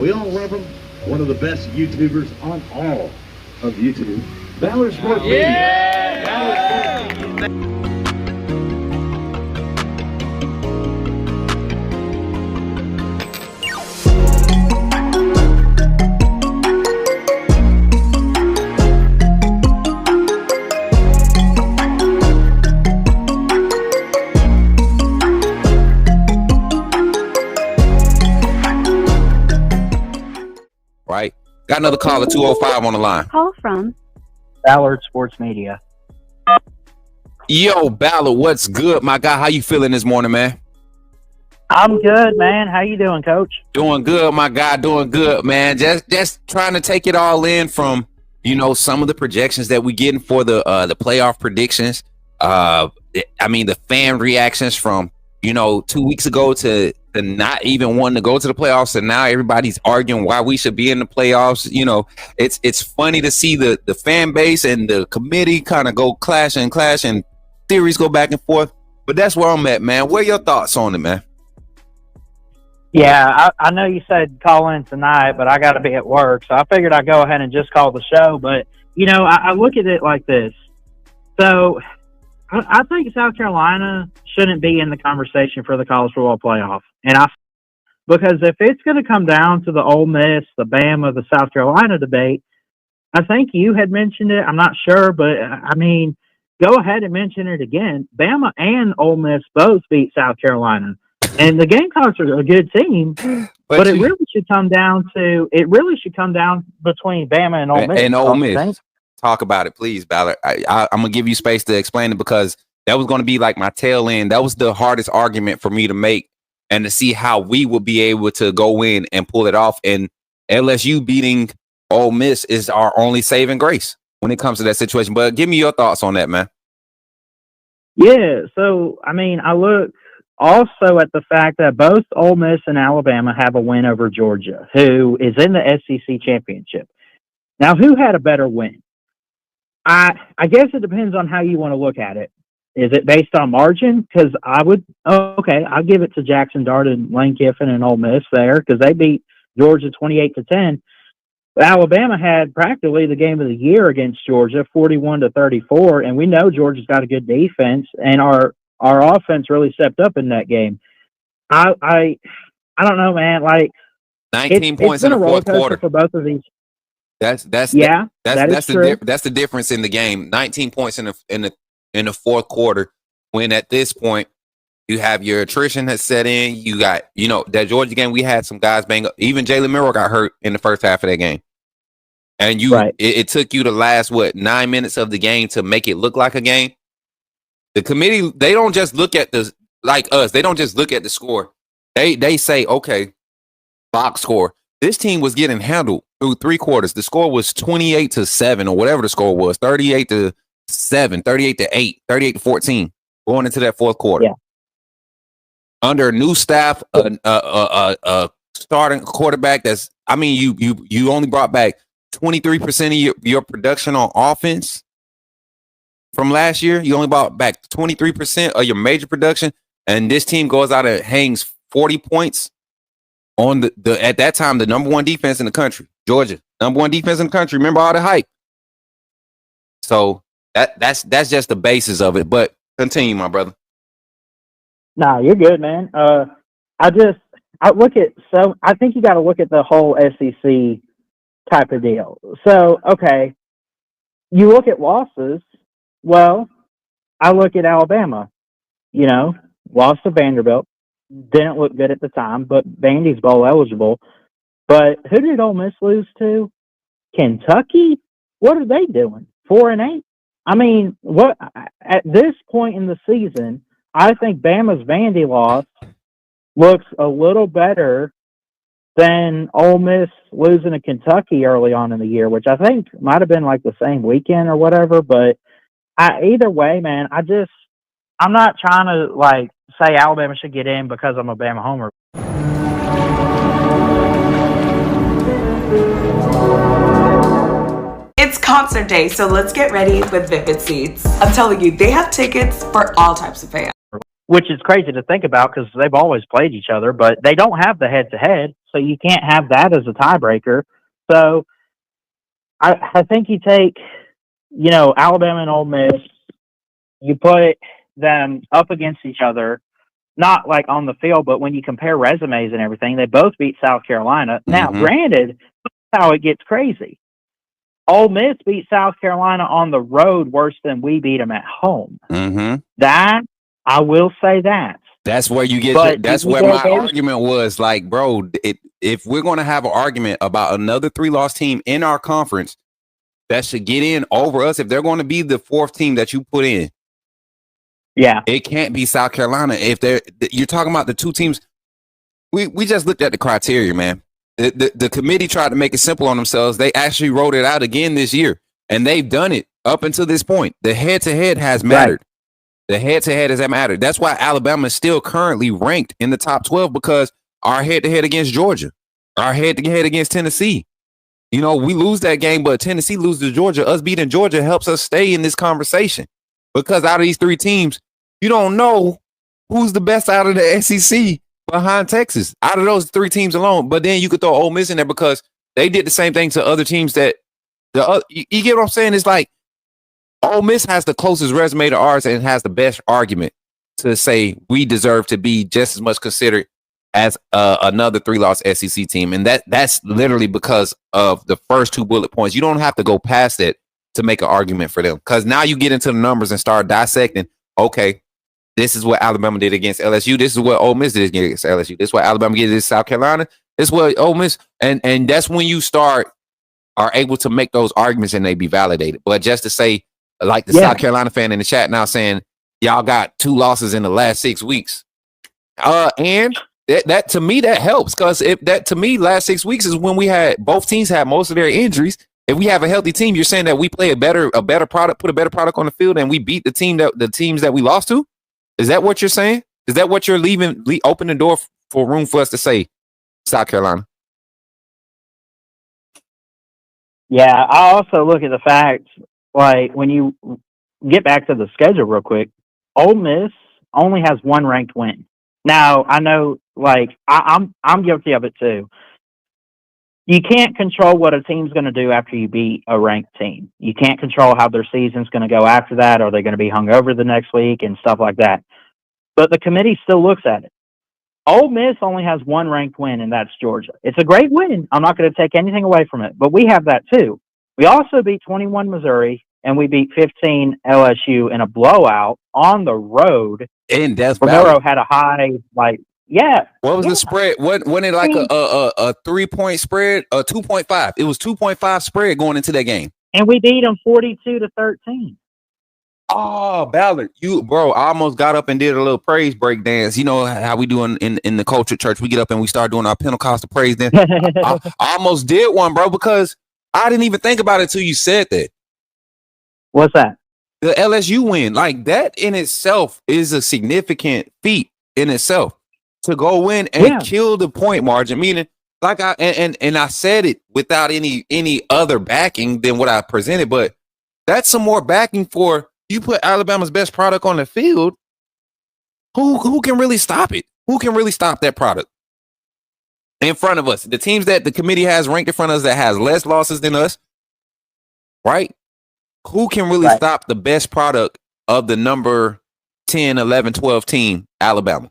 We all love him. One of the best YouTubers on all of YouTube. Ballard Sports Media. Ballard Sports Media. Right. Got another caller, 205 on the line. Call from Ballard Sports Media. Yo, Ballard, what's good, my guy? How you feeling this morning, man? I'm good, man. How you doing, Coach? Doing good, my guy. Doing good, man. Just trying to take it all in from, some of the projections that we getting for the playoff predictions. The fan reactions from, 2 weeks ago to not even wanting to go to the playoffs, and now everybody's arguing why we should be in the playoffs. It's funny to see the fan base and the committee kind of go clash and theories go back and forth. But that's where I'm at, man. What are your thoughts on it, man? Yeah, I know you said call in tonight, but I got to be at work, so I figured I'd go ahead and just call the show. But, I look at it like this. So I think South Carolina shouldn't be in the conversation for the college football playoff. Because if it's going to come down to the Ole Miss, the Bama, the South Carolina debate, I think you had mentioned it. I'm not sure, but go ahead and mention it again. Bama and Ole Miss both beat South Carolina, and the Gamecocks are a good team. But it really should come down between Bama and Ole Miss. And Ole Miss. Talk about it, please, Ballard. I'm gonna give you space to explain it, because that was going to be like my tail end. That was the hardest argument for me to make, and to see how we will be able to go in and pull it off. And LSU beating Ole Miss is our only saving grace when it comes to that situation. But give me your thoughts on that, man. Yeah, so, I look also at the fact that both Ole Miss and Alabama have a win over Georgia, who is in the SEC championship. Now, who had a better win? I guess it depends on how you want to look at it. Is it based on margin? Because I'll give it to Jackson Dart and Lane Kiffin and Ole Miss there, because they beat Georgia 28-10. But Alabama had practically the game of the year against Georgia, 41-34, and we know Georgia's got a good defense, and our offense really stepped up in that game. I don't know, man. 19 points in the fourth quarter for both of these. That's true. That's the difference in the game. 19 points in the fourth quarter, when at this point you have your attrition has set in. You got, that Georgia game, we had some guys bang up. Even Jalen Murrow got hurt in the first half of that game. And it took you the last 9 minutes of the game to make it look like a game. The committee, they don't just look at like us, they don't just look at the score. They say, okay, box score. This team was getting handled through three quarters. The score was 28-7 or whatever the score was, 38-7, 38-8, 38-14 going into that fourth quarter. Yeah. Under a new staff, a starting quarterback you only brought back 23% of your production on offense from last year. You only brought back 23% of your major production, and this team goes out and hangs 40 points on the at that time the number one defense in the country, Georgia, number one defense in the country. Remember all the hype. So that's just the basis of it. But continue, my brother. Nah, you're good, man. I think you got to look at the whole SEC type of deal. So, okay, you look at losses. Well, I look at Alabama. Lost to Vanderbilt. Didn't look good at the time, but Vandy's bowl eligible. But who did Ole Miss lose to? Kentucky? What are they doing? 4-8? What at this point in the season, I think Bama's Vandy loss looks a little better than Ole Miss losing to Kentucky early on in the year, which I think might have been like the same weekend or whatever. But either way, man, I'm not trying to say Alabama should get in because I'm a Bama homer. It's concert day, so let's get ready with Vivid Seats. I'm telling you, they have tickets for all types of fans. Which is crazy to think about because they've always played each other, but they don't have the head-to-head. So you can't have that as a tiebreaker. So I think you take, Alabama and Ole Miss, you put them up against each other, not like on the field, but when you compare resumes and everything, they both beat South Carolina. Now, granted, that's how it gets crazy. Ole Miss beat South Carolina on the road worse than we beat them at home. That, I will say that. That's where you get. That's where my argument was. Like, bro, if we're going to have an argument about another 3-loss team in our conference that should get in over us, if they're going to be the 4th team that you put in, it can't be South Carolina. If you're talking about the 2 teams, we just looked at the criteria, man. The committee tried to make it simple on themselves. They actually wrote it out again this year, and they've done it up until this point. The head-to-head has mattered. The head-to-head has mattered. That's why Alabama is still currently ranked in the top 12, because our head-to-head against Georgia, our head-to-head against Tennessee. We lose that game, but Tennessee loses to Georgia. Us beating Georgia helps us stay in this conversation, because out of these 3 teams, you don't know who's the best out of the SEC behind Texas, out of those 3 teams alone. But then you could throw Ole Miss in there because they did the same thing to other teams that you get what I'm saying? It's like Ole Miss has the closest resume to ours and has the best argument to say we deserve to be just as much considered as another 3-loss SEC team. And that's literally because of the first 2 bullet points. You don't have to go past it to make an argument for them, because now you get into the numbers and start dissecting. Okay, this is what Alabama did against LSU. This is what Ole Miss did against LSU. This is what Alabama did against South Carolina. This is what Ole Miss, and that's when you are able to make those arguments and they be validated. But just to say, like the South Carolina fan in the chat now saying y'all got 2 losses in the last 6 weeks, and that to me that helps, because if that to me last 6 weeks is when we had both teams had most of their injuries. If we have a healthy team, you're saying that we play a better product, put a better product on the field, and we beat the teams that we lost to. Is that what you're saying? Is that what you're open the door for room for us to say South Carolina? Yeah, I also look at the fact, like, when you get back to the schedule real quick, Ole Miss only has 1 ranked win. Now, I know, like, I'm guilty of it too. You can't control what a team's going to do after you beat a ranked team. You can't control how their season's going to go after that. Are they going to be hungover the next week and stuff like that? But the committee still looks at it. Ole Miss only has 1 ranked win, and that's Georgia. It's a great win. I'm not going to take anything away from it, but we have that too. We also beat 21 Missouri, and we beat 15 LSU in a blowout on the road. In Death Valley. Romero had a high, like, What was the spread? Wasn't it like a 3-point spread? 2.5. It was 2.5 spread going into that game. And we beat them 42-13. Oh, Ballard, bro, I almost got up and did a little praise break dance. You know how we do in the culture church. We get up and we start doing our Pentecostal praise dance. I almost did one, bro, because I didn't even think about it till you said that. What's that? The LSU win. Like, that in itself is a significant feat in itself. To go in and kill the point margin, meaning, like, I said it without any other backing than what I presented, but that's some more backing for you. Put Alabama's best product on the field. Who can really stop it? Who can really stop that product in front of us? The teams that the committee has ranked in front of us that has less losses than us, right? Who can really stop the best product of the number 10, 11, 12 team, Alabama?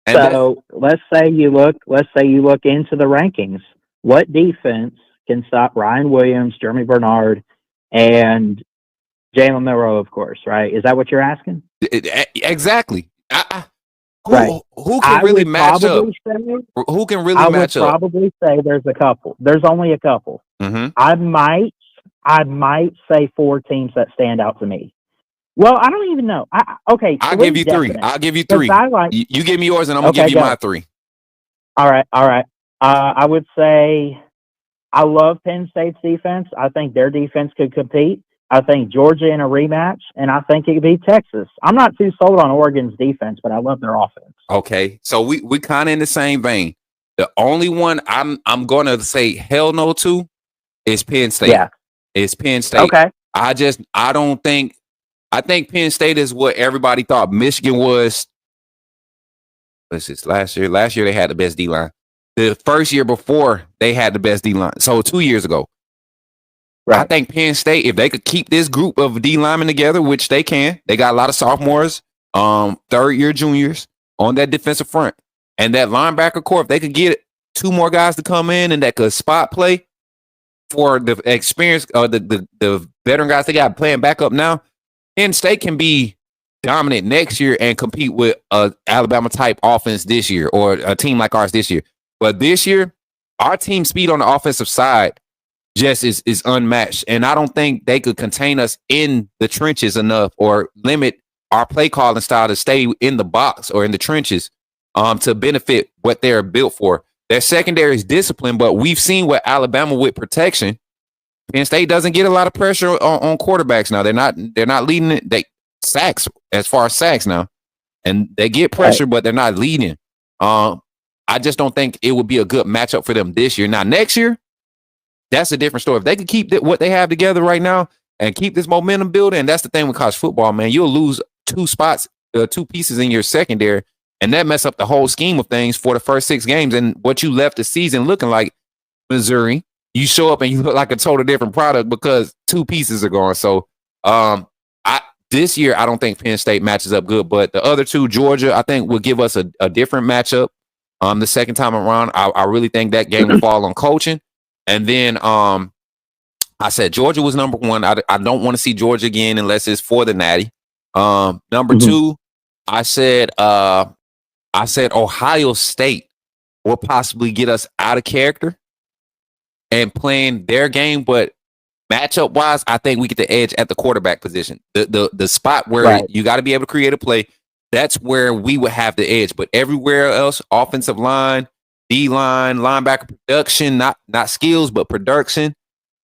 And so let's say you look into the rankings. What defense can stop Ryan Williams, Jeremy Bernard, and Jalen Milroe, of course, right? Is that what you're asking? Exactly. Who can really match up? Who can really match up? I would probably say there's a couple. There's only a couple. Mm-hmm. I might say 4 teams that stand out to me. Well, I don't even know. I'll give you 3. I'll give you 3. You give me yours, and I'm gonna give you my 3. All right. I would say I love Penn State's defense. I think their defense could compete. I think Georgia in a rematch, and I think it could be Texas. I'm not too sold on Oregon's defense, but I love their offense. Okay, so we kind of in the same vein. The only one I'm gonna say hell no to is Penn State. Yeah, it's Penn State. Okay, I think Penn State is what everybody thought Michigan was. This is last year. Last year they had the best D-line. the first year before they had the best D line. So 2 years ago. Right. I think Penn State, if they could keep this group of D linemen together, which they can, they got a lot of sophomores, third-year juniors on that defensive front. And that linebacker core, if they could get 2 more guys to come in and that could spot play for the experience, the veteran guys they got playing back up now, Penn State can be dominant next year and compete with a Alabama-type offense this year or a team like ours this year. But this year, our team speed on the offensive side just is unmatched. And I don't think they could contain us in the trenches enough or limit our play calling style to stay in the box or in the trenches to benefit what they're built for. Their secondary is disciplined, but we've seen what Alabama with protection. Penn State doesn't get a lot of pressure on quarterbacks now. They're not leading it. They sacks as far as sacks now. And they get pressure, but they're not leading. I just don't think it would be a good matchup for them this year. Now, next year, that's a different story. If they could keep what they have together right now and keep this momentum building, and that's the thing with college football, man, you'll lose 2 spots, 2 pieces in your secondary, and that mess up the whole scheme of things for the first 6 games. And what you left the season looking like, Missouri, you show up and you look like a total different product because 2 pieces are gone. So this year, I don't think Penn State matches up good, but the other 2, Georgia, I think will give us a different matchup the second time around. I really think that game will fall on coaching. And then I said Georgia was number 1. I don't want to see Georgia again unless it's for the Natty. Number 2, I said Ohio State will possibly get us out of character and playing their game, but matchup wise, I think we get the edge at the quarterback position. The spot where you got to be able to create a play, that's where we would have the edge. But everywhere else, offensive line, D-line, linebacker production, not skills, but production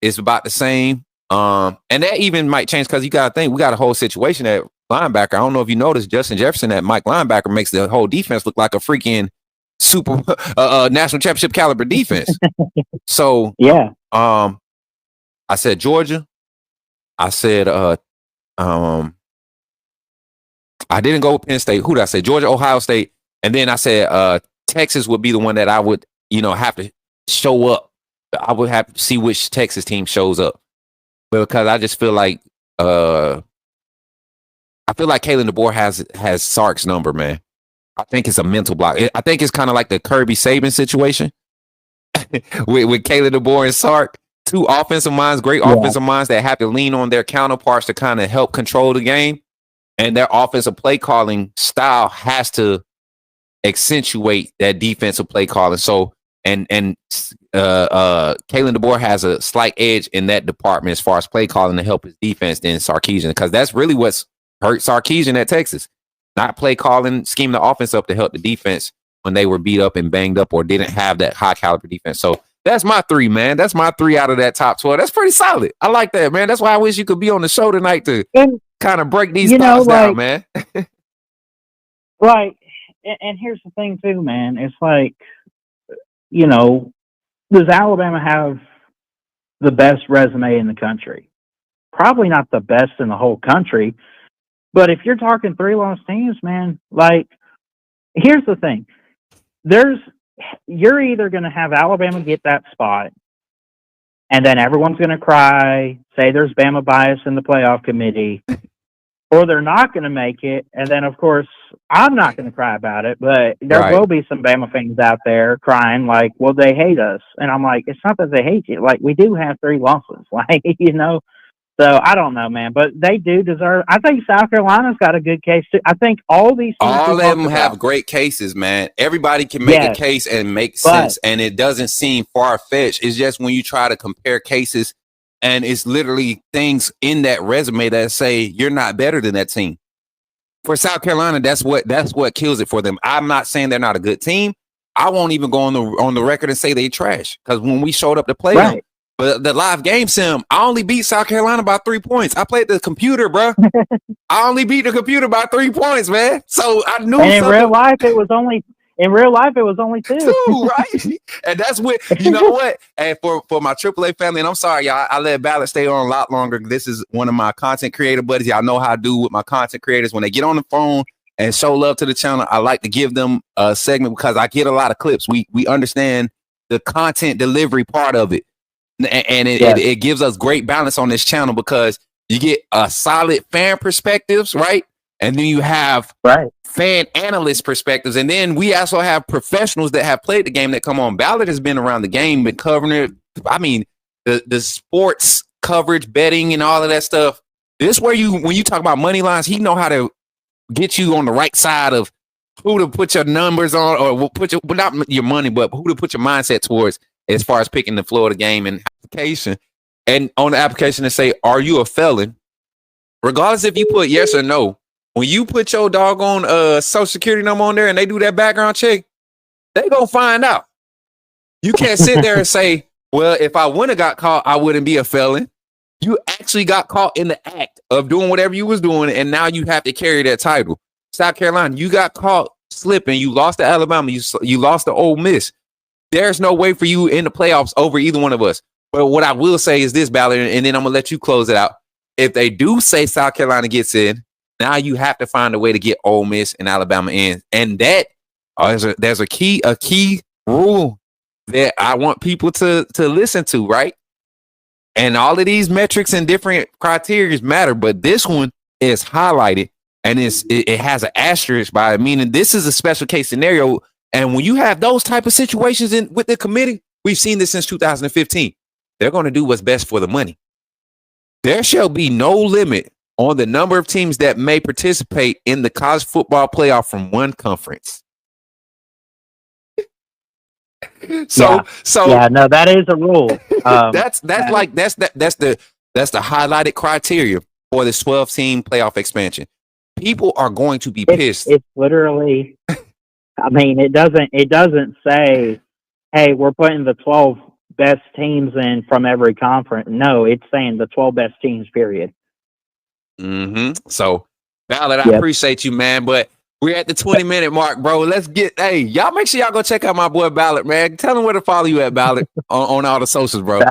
is about the same. And that even might change because you got to think we got a whole situation at linebacker. I don't know if you noticed Justin Jefferson at Mike linebacker makes the whole defense look like a freaking super national championship caliber defense. So yeah, I said Georgia. I said I didn't go with Penn State. Who did I say? Georgia, Ohio State, and then I said Texas would be the one that I would, have to show up. I would have to see which Texas team shows up because I just feel like Kalen DeBoer has Sark's number, man. I think it's a mental block. I think it's kind of like the Kirby Saban situation with Kalen DeBoer and Sark. 2 offensive minds, great offensive minds that have to lean on their counterparts to kind of help control the game, and their offensive play calling style has to accentuate that defensive play calling. So, and Kalen DeBoer has a slight edge in that department as far as play calling to help his defense than Sarkisian, because that's really what's hurt Sarkisian at Texas. Not play calling, scheme the offense up to help the defense when they were beat up and banged up or didn't have that high caliber defense. So that's my 3, man. That's my 3 out of that top 12. That's pretty solid. I like that, man. That's why I wish you could be on the show tonight to kind of break these thoughts down, man. Right. And here's the thing, too, man. It's like, does Alabama have the best resume in the country? Probably not the best in the whole country. But if you're talking 3 loss teams, man, like, here's the thing. You're either going to have Alabama get that spot, and then everyone's going to cry, say there's Bama bias in the playoff committee, or they're not going to make it. And then, of course, I'm not going to cry about it, but there will be some Bama fans out there crying like, well, they hate us. And I'm like, it's not that they hate you. Like, we do have 3 losses, like, So I don't know, man, but they do deserve. I think South Carolina's got a good case too. I think all these teams all of them have great cases, man. Everybody can make a case and make sense, and it doesn't seem far fetched. It's just when you try to compare cases, and it's literally things in that resume that say you're not better than that team. For South Carolina, that's what kills it for them. I'm not saying they're not a good team. I won't even go on the record and say they trash, because when we showed up to play them. But the live game sim, I only beat South Carolina by 3 points. I played the computer, bro. I only beat the computer by 3 points, man. So I knew. And in real life, it was only 2. 2, right? And that's what you know. What? And for my AAA family, and I'm sorry, y'all, I let Ballard stay on a lot longer. This is one of my content creator buddies. Y'all know how I do with my content creators when they get on the phone. and show love to the channel, I like to give them a segment because I get a lot of clips. We understand the content delivery part of it. And it gives us great balance on this channel because you get a solid fan perspectives, right? And then you have fan analyst perspectives. And then we also have professionals that have played the game that come on. Ballard has been around the game, been covering it. I mean, the sports coverage, betting, and all of that stuff. This where when you talk about money lines, he know how to get you on the right side of who to put your numbers on, or put not your money, but who to put your mindset towards as far as picking the flow of the game and application. And on the application to say, are you a felon? Regardless if you put yes or no, when you put your doggone social security number on there and they do that background check, they gonna find out. You can't sit there and say, well, if I wouldn't have got caught, I wouldn't be a felon. You actually got caught in the act of doing whatever you was doing, and now you have to carry that title. South Carolina, you got caught slipping. You lost to Alabama. You lost to Ole Miss. There's no way for you in the playoffs over either one of us. But what I will say is this, Ballard, and then I'm going to let you close it out. If they do say South Carolina gets in, now you have to find a way to get Ole Miss and Alabama in. And that there's a key rule that I want people to listen to, right? And all of these metrics and different criteria matter, but this one is highlighted and it has an asterisk by it, meaning this is a special case scenario. And when you have those type of situations with the committee, we've seen this since 2015. They're going to do what's best for the money. There shall be no limit on the number of teams that may participate in the college football playoff from one conference. No, that is a rule. That's the highlighted criteria for this 12-team playoff expansion. People are going to be pissed. It's literally, I mean, it doesn't say, hey, we're putting the 12 best teams in from every conference. No, it's saying the 12 best teams, period. Mm-hmm. So, Ballard, I appreciate you, man, but we're at the 20-minute mark, bro. Let's get, hey, y'all make sure y'all go check out my boy Ballard, man. Tell him where to follow you at, Ballard, on all the socials, bro.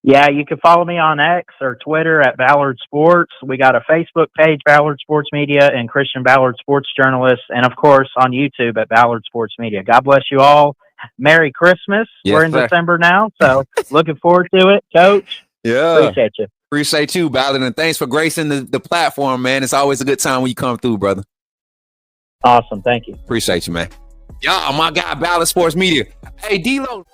Yeah, you can follow me on X or Twitter at Ballard Sports. We got a Facebook page, Ballard Sports Media, and Christian Ballard Sports Journalist. And, of course, on YouTube at Ballard Sports Media. God bless you all. Merry Christmas. Yes, we're in December now, so looking forward to it, Coach. Yeah. Appreciate you. Appreciate you, Ballard, and thanks for gracing the platform, man. It's always a good time when you come through, brother. Awesome. Thank you. Appreciate you, man. Y'all, my guy, Ballard Sports Media. Hey, D-Lo.